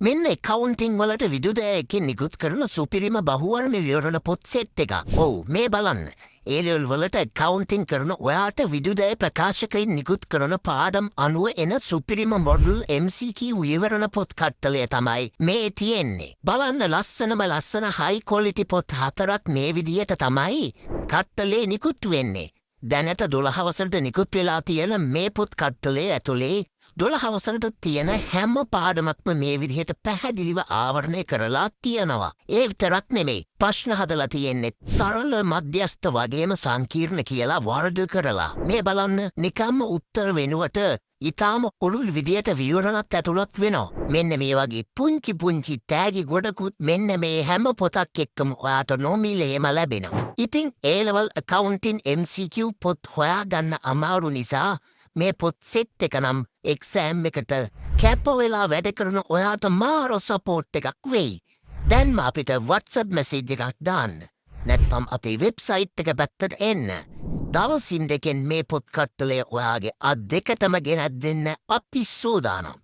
මෙන්න කවුන්ටිං වලට විදුදයකින් නිකුත් කරන සුපිරිම බහුවර්ණ විවරණ පොත් සෙට් එක. ඔව් මේ බලන්න. ඒලෙවල් වලට කවුන්ටිං කරන ඔයාට විදුදය ප්‍රකාශකයින් නිකුත් කරන පාඩම් අනුව එන සුපිරිම මොඩල් MCQ විවරණ පොත් කට්ටලය තමයි මේ තියෙන්නේ. බලන්න ලස්සන හයි ක්වොලිටි පොත් 4ක් මේ විදියට තමයි කට්ටලේ නිකුත් වෙන්නේ. දැනට 12 වසරට නිකුත් වෙලා තියෙන මේ පොත් කට්ටලේ ඇතුලේ 12 වසරට තියෙන හැම පාඩමක්ම මේ විදිහට පැහැදිලිව ආවරණය කරලා තියෙනවා. ඒ විතරක් නෙමෙයි. ප්‍රශ්න හදලා තියෙන්නේ සරල මධ්‍යස්ථ වගේම සංකීර්ණ කියලා වර්ධ කරලා. මේ බලන්න නිකම්ම උත්තර වෙනුවට ඊටාම ඔළුල් විදියට විවරණත් ඇතුළත් වෙනවා. මෙන්න මේ වගේ පුංචි තෑගි ගොඩකුත් මෙන්න මේ හැම පොතක් එක්කම ඔයාට නොමිලේම ලැබෙනවා. ඉතින් A-level accounting MCQ පොත් හොයාගන්න අමාරු නිසා මේ පොත් සෙට් එක නම් එක්සෑම් එකට කැප වෙලා වැඩ කරන ඔයාට මාර සපෝට් එකක් වෙයි. දැන්ම අපිට WhatsApp මැසේජ් එකක් දාන්න. නැත්නම් අපේ වෙබ්සයිට් එක පැත්තට එන්න. දවසින් දෙකෙන් මේ පොත් කට්ටලය ඔයාගේ අත් දෙකටම ගෙනත් දෙන්න අපි සූදානම්.